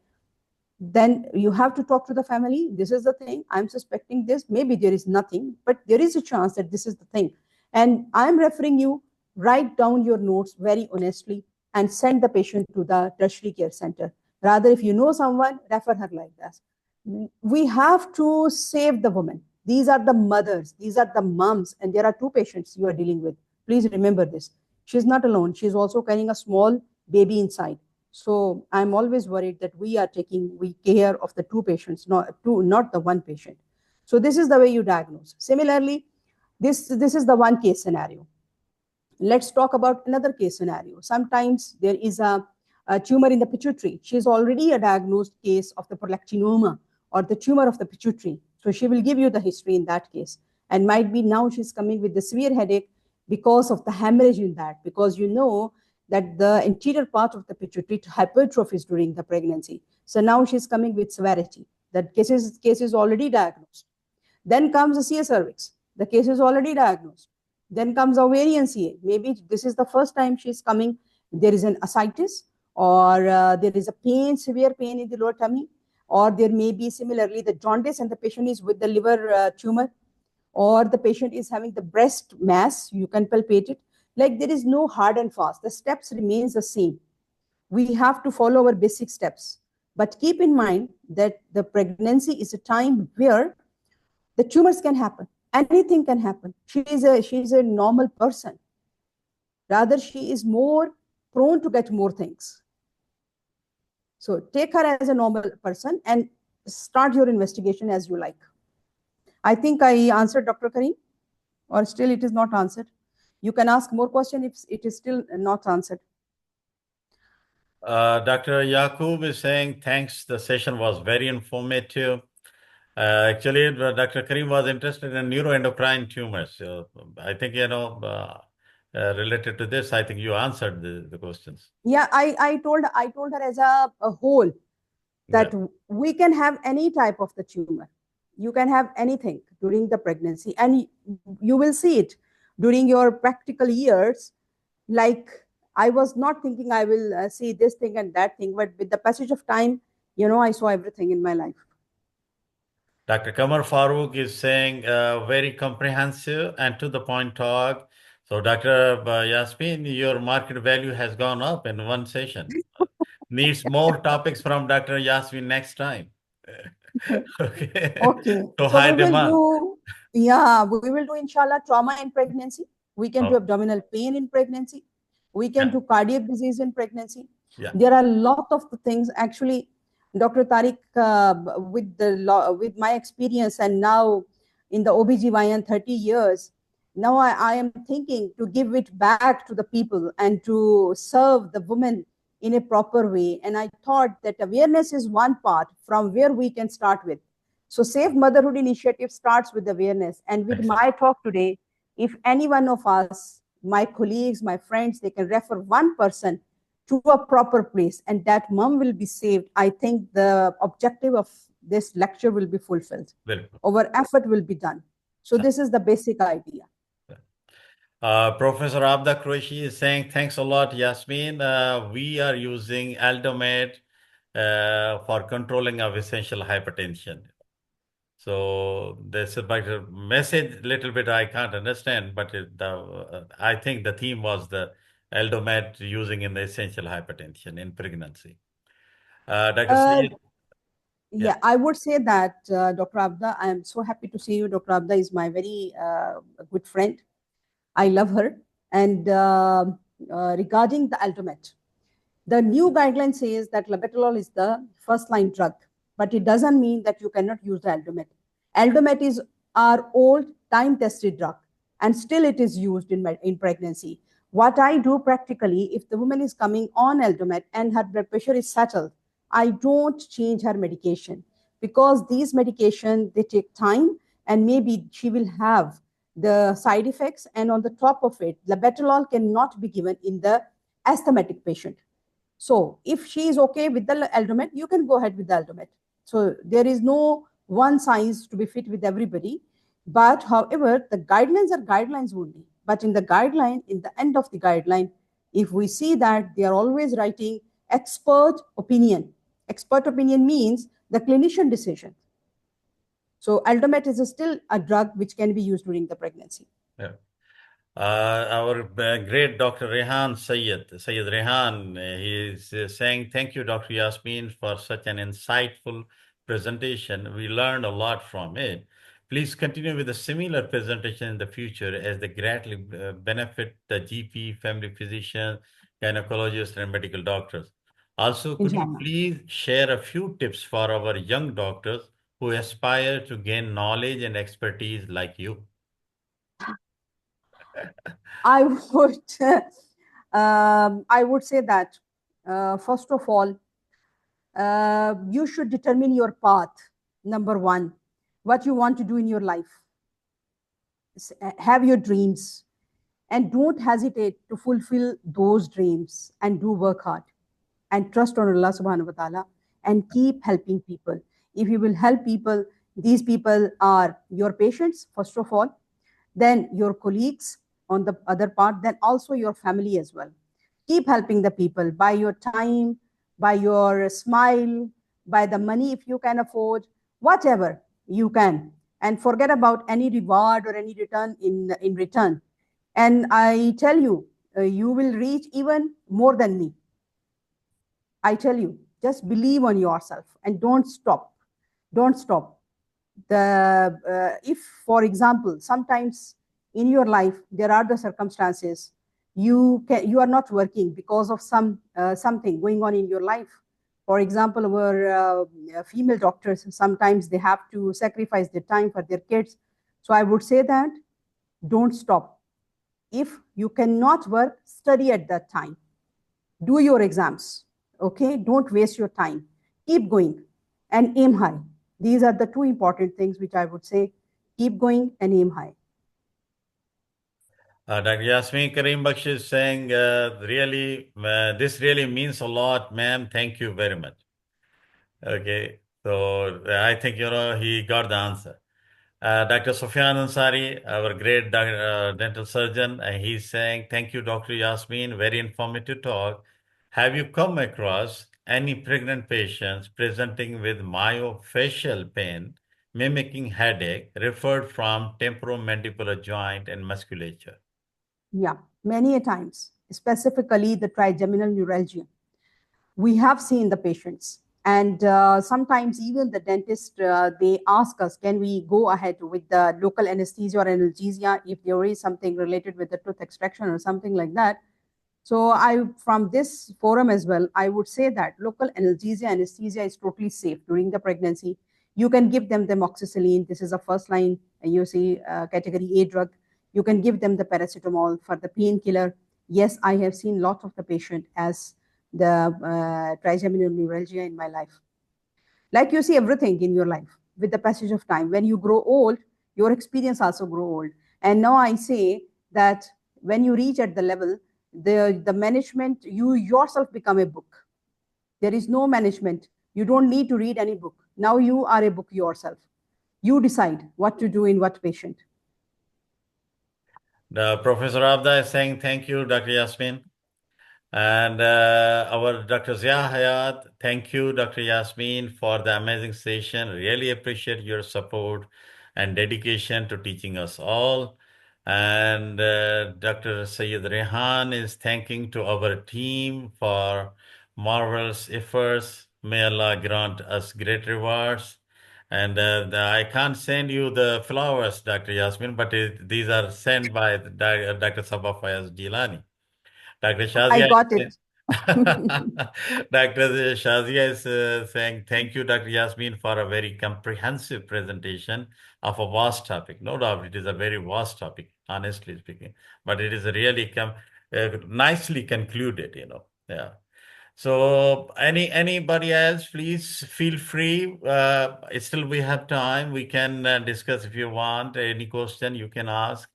Then you have to talk to the family. This is the thing. I'm suspecting this. Maybe there is nothing, but there is a chance that this is the thing. And I'm referring you, write down your notes very honestly and send the patient to the tertiary care center. Rather, if you know someone, refer her like that. We have to save the woman. These are the mothers, these are the moms, and there are two patients you are dealing with. Please remember this. She's not alone. She's also carrying a small baby inside. So I'm always worried that we are taking care of the two patients, not the one patient. So this is the way you diagnose. Similarly, this is the one case scenario. Let's talk about another case scenario. Sometimes there is a tumor in the pituitary. She is already a diagnosed case of the prolactinoma or the tumor of the pituitary. So she will give you the history in that case. And might be now she's coming with the severe headache because of the hemorrhage in that, because you know that the anterior part of the pituitary hypertrophies during the pregnancy. So now she's coming with severity. That case is already diagnosed. Then comes the CA cervix. The case is already diagnosed. Then comes ovarian CA. Maybe this is the first time she's coming. There is an ascites, or there is a pain, severe pain in the lower tummy, or there may be similarly the jaundice and the patient is with the liver tumor, or the patient is having the breast mass, you can palpate it. Like there is no hard and fast. The steps remains the same. We have to follow our basic steps. But keep in mind that the pregnancy is a time where the tumors can happen. Anything can happen. She's a normal person. Rather, she is more prone to get more things. So take her as a normal person and start your investigation as you like. I think I answered Dr. Kareem, or still it is not answered. You can ask more questions if it is still not answered. Dr. Yaqub is saying, thanks, the session was very informative. Actually, Dr. Kareem was interested in neuroendocrine tumors. So I think, related to this, I think you answered the questions. Yeah, I told her as a whole that we can have any type of the tumor. You can have anything during the pregnancy, and you will see it during your practical years. Like, I was not thinking I will see this thing and that thing, but with the passage of time, I saw everything in my life. Dr. Kamar Farooq is saying very comprehensive and to the point talk. So, Dr. Yasmeen, your market value has gone up in one session. Needs more topics from Dr. Yasmeen next time. Okay. Okay. So So high we will demand. we will do inshallah trauma in pregnancy. We can do Oh, abdominal pain in pregnancy. We can yeah. do cardiac disease in pregnancy. Yeah. There are a lot of the things actually, Dr. Tariq, with my experience and now in the OBGYN 30 years, now I am thinking to give it back to the people and to serve the women in a proper way. And I thought that awareness is one part from where we can start with. So Safe Motherhood Initiative starts with awareness. And with Excellent. my talk today, if any one of us, my colleagues, my friends, they can refer one person to a proper place and that mom will be saved, I think the objective of this lecture will be fulfilled. Our effort will be done. So this is the basic idea. Professor Abda Qureshi is saying, thanks a lot, Yasmeen. We are using Aldomet for controlling of essential hypertension. So this is a message, little bit I can't understand, but I think the theme was the Aldomet using in the essential hypertension in pregnancy. Dr. Syed? Yeah, I would say that, Dr. Abda, I am so happy to see you. Dr. Abda is my very good friend. I love her. And regarding the Aldomet, the new guideline says that labetalol is the first line drug, but it doesn't mean that you cannot use the Aldomet. Aldomet is our old time tested drug, and still it is used in pregnancy. What I do practically, if the woman is coming on Aldomet and her blood pressure is settled, I don't change her medication, because these medications, they take time and maybe she will have the side effects. And on the top of it, labetalol cannot be given in the asthmatic patient. So if she is okay with the Aldomet, you can go ahead with the Aldomet. So there is no one size to be fit with everybody. But however, the guidelines are guidelines only. But in the guideline, in the end of the guideline, if we see that they are always writing expert opinion. Expert opinion means the clinician decision. So Aldomet is still a drug which can be used during the pregnancy. Yeah. Our great Dr. Syed Rehan, he is saying, thank you, Dr. Yasmeen, for such an insightful presentation. We learned a lot from it. Please continue with a similar presentation in the future as they greatly benefit the GP, family physician, gynecologists, and medical doctors. Also, could you please share a few tips for our young doctors who aspire to gain knowledge and expertise like you? I would say that first of all, you should determine your path. Number one, what you want to do in your life. Have your dreams and don't hesitate to fulfill those dreams, and do work hard and trust on Allah subhanahu wa ta'ala and keep helping people. If you will help people, these people are your patients, first of all, then your colleagues on the other part, then also your family as well. Keep helping the people by your time, by your smile, by the money if you can afford, whatever you can. and forget about any reward or any return in return. And I tell you, you will reach even more than me. I tell you, just believe on yourself and don't stop. Don't stop. If, for example, sometimes in your life there are the circumstances you are not working because of something going on in your life. For example, our female doctors, sometimes they have to sacrifice their time for their kids. So I would say that don't stop. If you cannot work, study at that time. Do your exams. Okay, don't waste your time. Keep going and aim high. These are the two important things which I would say. Keep going and aim high. Dr. Yasmeen Karim Baksh is saying, really, this really means a lot, ma'am. Thank you very much. Okay, so I think, he got the answer. Dr. Sufyan Ansari, our great dental surgeon, he's saying, thank you, Dr. Yasmeen, very informative talk. Have you come across any pregnant patients presenting with myofascial pain, mimicking headache, referred from temporomandibular joint and musculature? Yeah, many a times, specifically the trigeminal neuralgia. We have seen the patients, and sometimes even the dentist, they ask us, can we go ahead with the local anesthesia or analgesia if there is something related with the tooth extraction or something like that. So from this forum as well, I would say that local analgesia anesthesia is totally safe during the pregnancy. You can give them the amoxicillin. This is a first line, you see, category A drug. You can give them the paracetamol for the painkiller. Yes, I have seen lots of the patient as the trigeminal neuralgia in my life. Like you see everything in your life with the passage of time. When you grow old, your experience also grow old. And now I say that when you reach at the level, the management, you yourself become a book. There is no management. You don't need to read any book. Now you are a book yourself. You decide what to do in what patient. The Professor Abda is saying, thank you, Dr. Yasmin. And our Dr. Zia Hayat, thank you, Dr. Yasmin, for the amazing session. Really appreciate your support and dedication to teaching us all. And Dr. Sayyid Rehan is thanking to our team for marvelous efforts. May Allah grant us great rewards. And I can't send you the flowers, Dr. Yasmin, but these are sent by Dr. Sabah Fayaz Jilani. Dr. I Shazia got is it. Dr. Shazia is saying, thank you, Dr. Yasmin, for a very comprehensive presentation of a vast topic. No doubt it is a very vast topic, honestly speaking, but it is really nicely concluded. Yeah. So anybody else, please feel free. Still we have time. We can discuss if you want. Any question you can ask.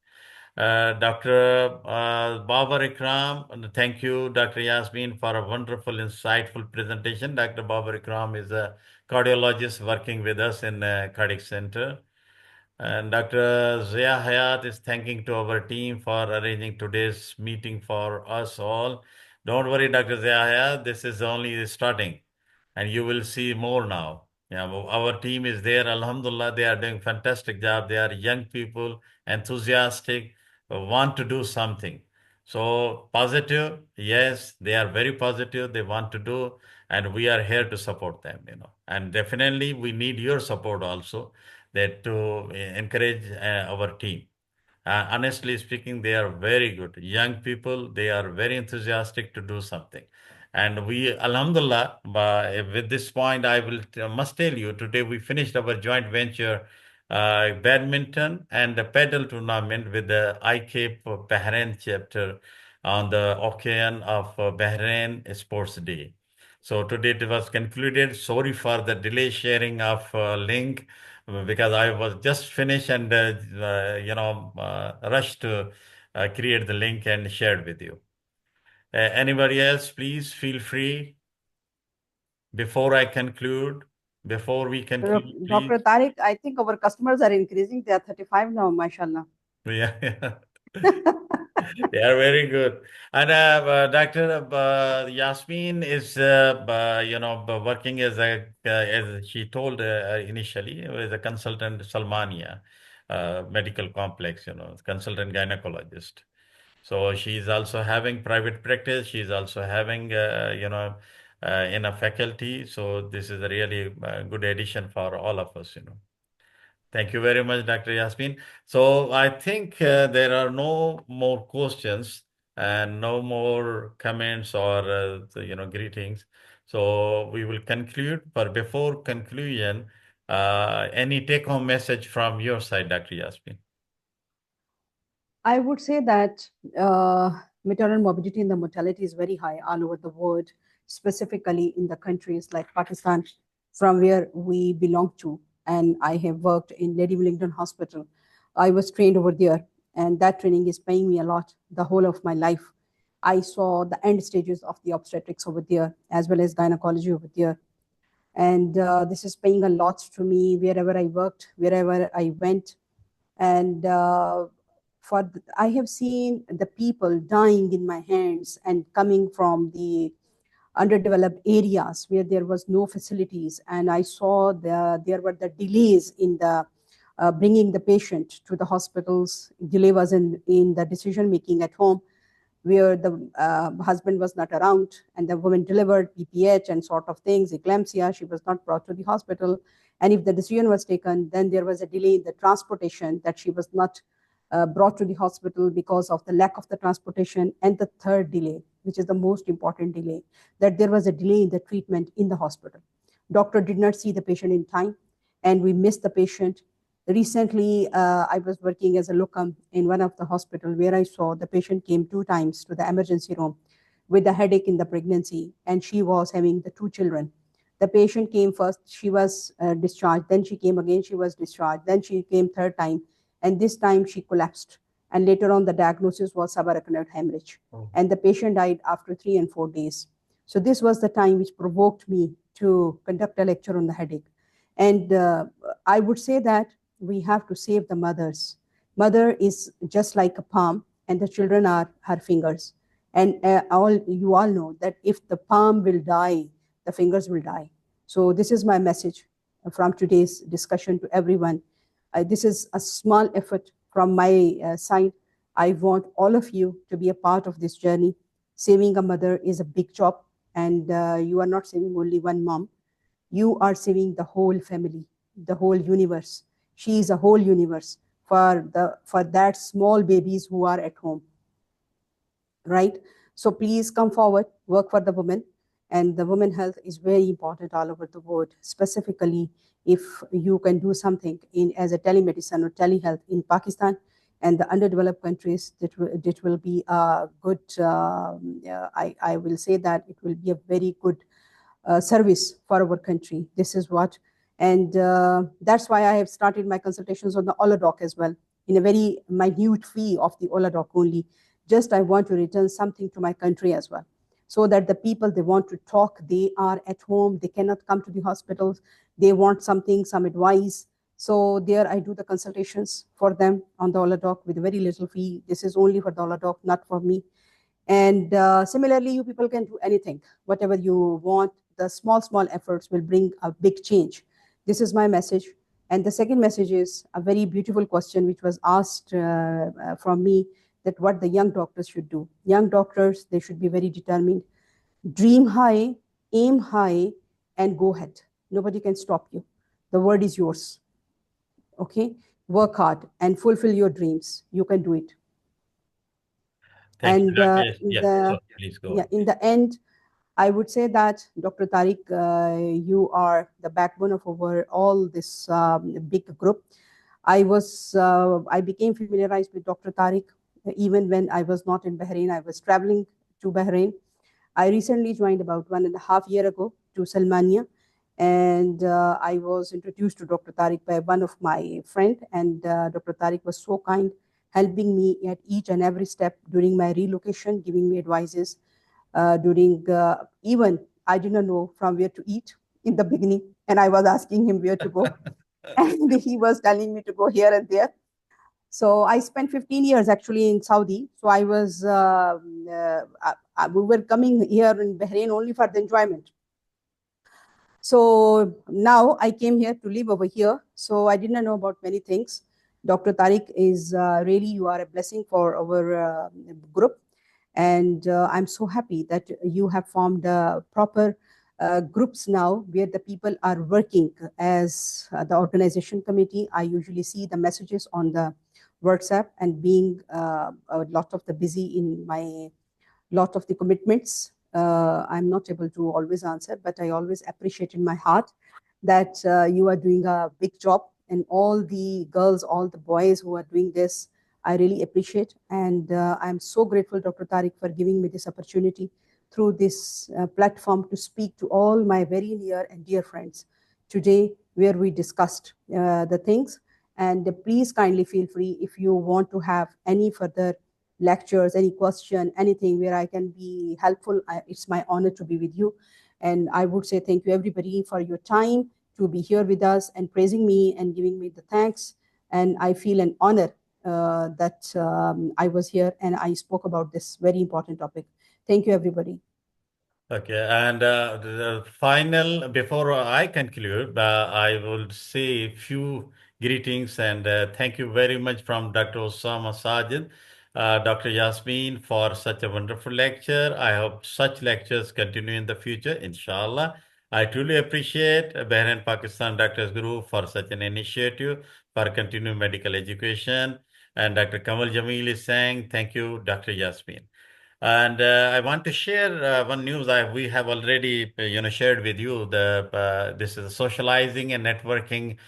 Dr. Babar Ikram, and thank you, Dr. Yasmin, for a wonderful, insightful presentation. Dr. Babar Ikram is a cardiologist working with us in Cardiac Center. And Dr. Zia Hayat is thanking to our team for arranging today's meeting for us all. Don't worry, Dr. Zia Hayat, this is only starting and you will see more now. Yeah, our team is there. Alhamdulillah, they are doing fantastic job. They are young people, enthusiastic, want to do something. So positive, yes, they are very positive. They want to do, and we are here to support them. And definitely, we need your support also, that to encourage our team. Honestly speaking, they are very good. Young people, they are very enthusiastic to do something. And we, Alhamdulillah, with this point, I must tell you, today we finished our joint venture badminton and the paddle tournament with the ICAP Bahrain chapter on the occasion of Bahrain Sports Day. So today it was concluded. Sorry for the delay sharing of link because I was just finished and rushed to create the link and shared with you. Anybody else, please feel free before I conclude. Before we conclude, Dr. please. Tariq, I think our customers are increasing. They are 35 now, mashallah. Yeah, yeah. They are very good. And Dr. Yasmeen is, working as she told initially, as a consultant Salmania medical complex, consultant gynecologist. So she's also having private practice. She's also having, in a faculty. So this is a really good addition for all of us. Thank you very much, Dr. Yasmin. So I think there are no more questions and no more comments or greetings. So we will conclude. But before conclusion, any take-home message from your side, Dr. Yasmin? I would say that maternal morbidity and the mortality is very high all over the world, specifically in the countries like Pakistan, from where we belong to. And I have worked in Lady Willingdon Hospital. I was trained over there, and that training is paying me a lot the whole of my life. I saw the end stages of the obstetrics over there, as well as gynecology over there. And this is paying a lot to me wherever I worked, wherever I went. And I have seen the people dying in my hands and coming from the underdeveloped areas where there was no facilities, and I saw there were the delays in the bringing the patient to the hospitals. Delay was in the decision making at home, where the husband was not around and the woman delivered PPH and sort of things, eclampsia. She was not brought to the hospital. And if the decision was taken, then there was a delay in the transportation, that she was not brought to the hospital because of the lack of the transportation. And the third delay, which is the most important delay, that there was a delay in the treatment in the hospital. Doctor did not see the patient in time, and we missed the patient. Recently, I was working as a locum in one of the hospital where I saw the patient came 2 times to the emergency room with a headache in the pregnancy, and she was having the 2 children. The patient came first, she was discharged, then she came again, she was discharged, then she came third time, and this time she collapsed. And later on, the diagnosis was subarachnoid hemorrhage. Oh. And the patient died after 3 and 4 days. So this was the time which provoked me to conduct a lecture on the headache. And I would say that we have to save the mothers. Mother is just like a palm, and the children are her fingers. And you all know that if the palm will die, the fingers will die. So this is my message from today's discussion to everyone. This is a small effort from my side. I want all of you to be a part of this journey. Saving a mother is a big job, and you are not saving only one mom. You are saving the whole family, the whole universe. She is a whole universe for that small babies who are at home, right? So please come forward, work for the women. And the women health is very important all over the world. Specifically, if you can do something as a telemedicine or telehealth in Pakistan and the underdeveloped countries, that will be a good, I will say that it will be a very good service for our country. This is what, and that's why I have started my consultations on the Oladoc as well, in a very minute fee of the Oladoc only. Just I want to return something to my country as well, so that the people, they want to talk, they are at home, they cannot come to the hospitals, they want something, some advice. So there I do the consultations for them on the Oladoc with very little fee. This is only for the Oladoc, not for me. And similarly, you people can do anything, whatever you want. The small efforts will bring a big change. This is my message. And the second message is a very beautiful question which was asked from me, that what the young doctors should do. Young doctors, they should be very determined. Dream high, aim high, and go ahead. Nobody can stop you. The word is yours. Okay? Work hard and fulfill your dreams. You can do it. Thank and you, please go on. in the end, I would say that Dr. Tariq, you are the backbone of all this big group. I became familiarized with Dr. Tariq even when I was not in Bahrain. I was traveling to Bahrain. I recently joined about 1.5 years ago to Salmania, and I was introduced to Dr. Tariq by one of my friend, and Dr. Tariq was so kind, helping me at each and every step during my relocation, giving me advices. During even I did not know from where to eat in the beginning, and I was asking him where to go, and he was telling me to go here and there. So I spent 15 years actually in Saudi. So I was, we were coming here in Bahrain only for the enjoyment. So now I came here to live over here. So I didn't know about many things. Dr. Tariq is really, you are a blessing for our group. And I'm so happy that you have formed proper groups now where the people are working as the organization committee. I usually see the messages on the WhatsApp, and being a lot of the busy in my lot of the commitments. I'm not able to always answer, but I always appreciate in my heart that you are doing a big job, and all the girls, all the boys who are doing this, I really appreciate. And I'm so grateful, Dr. Tariq, for giving me this opportunity through this platform to speak to all my very near and dear friends today, where we discussed the things. And please kindly feel free if you want to have any further lectures, any question, anything where I can be helpful. It's my honor to be with you. And I would say thank you everybody for your time to be here with us and praising me and giving me the thanks. And I feel an honor that I was here and I spoke about this very important topic. Thank you, everybody. Okay, and the final, before I conclude, I will say a few greetings and thank you very much from Dr. Osama Sajid, Dr. Yasmeen, for such a wonderful lecture. I hope such lectures continue in the future, inshallah. I truly appreciate Bahrain Pakistan Doctors Group for such an initiative for continuing medical education. And Dr. Kamal Jamil is saying, thank you, Dr. Yasmeen. And I want to share one news we have already, shared with you. This is a socializing and networking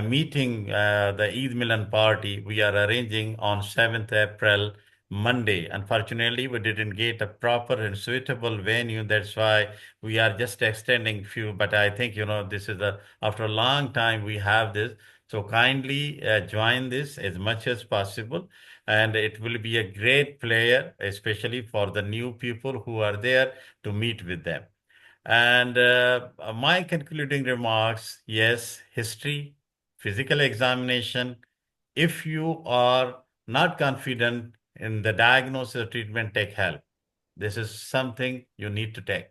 meeting, the Eid Milan party we are arranging on 7th April, Monday. Unfortunately, we didn't get a proper and suitable venue. That's why we are just extending few. But I think, this is after a long time we have this. So kindly join this as much as possible, and it will be a great player, especially for the new people who are there to meet with them. And my concluding remarks, yes, history, physical examination. If you are not confident in the diagnosis or treatment, take help. This is something you need to take.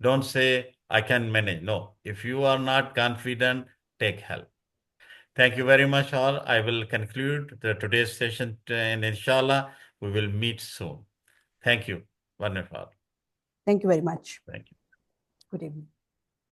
Don't say, I can manage. No, if you are not confident, take help. Thank you very much, all. I will conclude today's session, and inshallah, we will meet soon. Thank you. Wonderful. Thank you very much. Thank you. Good evening.